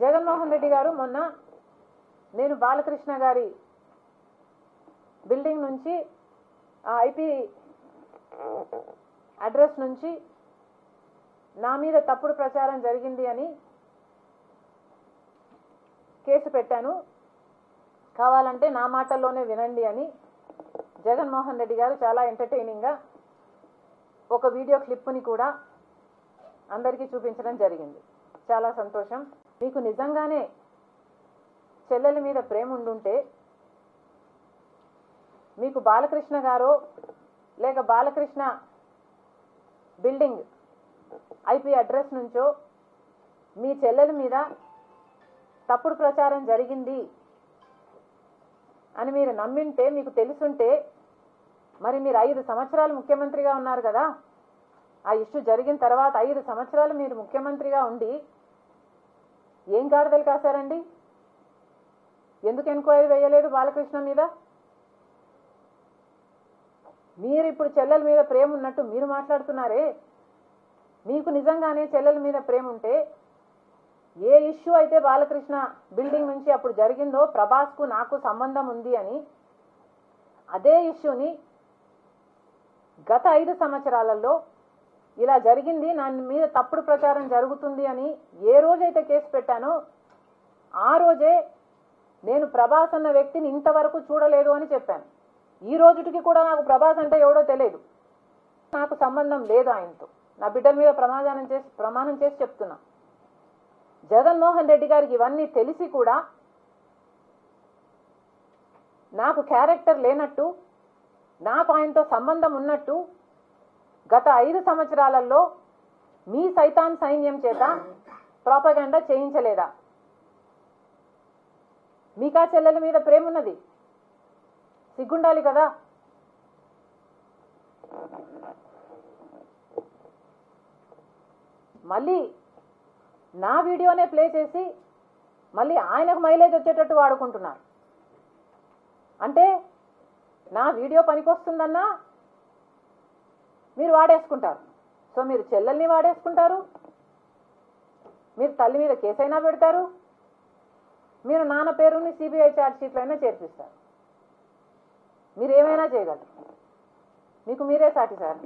జగన్మోహన్ రెడ్డి గారు మొన్న నేను బాలకృష్ణ గారి బిల్డింగ్ నుంచి ఐపీ అడ్రస్ నుంచి నా మీద తప్పుడు ప్రచారం జరిగింది అని కేసు పెట్టాను, కావాలంటే నా మాటల్లోనే వినండి అని జగన్మోహన్ రెడ్డి గారు చాలా ఎంటర్టైనింగ్గా ఒక వీడియో క్లిప్ని కూడా అందరికీ చూపించడం జరిగింది. చాలా సంతోషం. మీకు నిజంగానే చెల్లెల మీద ప్రేమ ఉండుంటే మీకు బాలకృష్ణ గారో లేక బాలకృష్ణ బిల్డింగ్ ఐపీ అడ్రస్ నుంచో మీ చెల్లెల మీద తప్పుడు ప్రచారం జరిగింది అని మీరు నమ్మింటే, మీకు తెలుసుంటే, మరి మీరు 5 సంవత్సరాలు ముఖ్యమంత్రిగా ఉన్నారు కదా. ఆ ఇష్యూ జరిగిన తర్వాత 5 సంవత్సరాలు మీరు ముఖ్యమంత్రిగా ఉండి ఏం గాడిదలు కాశారండి? ఎందుకు ఎంక్వైరీ వేయలేదు బాలకృష్ణ మీద? మీరు ఇప్పుడు చెల్లెల మీద ప్రేమ ఉన్నట్టు మీరు మాట్లాడుతున్నారే. మీకు నిజంగానే చెల్లెల మీద ప్రేమ ఉంటే ఏ ఇష్యూ అయితే బాలకృష్ణ బిల్డింగ్ నుంచి అప్పుడు జరిగిందో ప్రభాస్కు నాకు సంబంధం ఉంది అని, అదే ఇష్యూని గత 5 సంవత్సరాలలో ఇలా జరిగింది, నా మీద తప్పుడు ప్రచారం జరుగుతుంది అని ఏ రోజైతే కేసు పెట్టానో ఆ రోజే నేను ప్రభాస్ అన్న వ్యక్తిని ఇంతవరకు చూడలేదు అని చెప్పాను. ఈ రోజుటికి కూడా నాకు ప్రభాస్ అంటే ఎవడో తెలియదు, నాకు సంబంధం లేదు ఆయనతో. నా బిడ్డల మీద ప్రమాణం చేసి చెప్తున్నా. జగన్మోహన్ రెడ్డి గారికి ఇవన్నీ తెలిసి కూడా నాకు క్యారెక్టర్ లేనట్టు, నాకు ఆయనతో సంబంధం ఉన్నట్టు గత 5 సంవత్సరాలలో మీ సైతాన్ సైన్యం చేత ప్రాపగండా చేయించలేదా? మీకా చెల్లెల మీద ప్రేమ ఉన్నది, సిగ్గుండాలి కదా. మళ్ళీ నా వీడియోనే ప్లే చేసి మళ్ళీ ఆయనకు మైలేజ్ వచ్చేటట్టు వాడుకుంటున్నారు. అంటే నా వీడియో పనికొస్తుందన్నా మీరు వాడేసుకుంటారు. సో మీరు చెల్లెల్ని వాడేసుకుంటారు, మీరు తల్లి మీద కేసైనా పెడతారు, మీరు నాన్న పేరుని సిబిఐ ఛార్జ్ షీట్లో అయినా చేర్పిస్తారు. మీరు ఏమైనా చేయగలరు, మీకు మీరే సాటి సార్.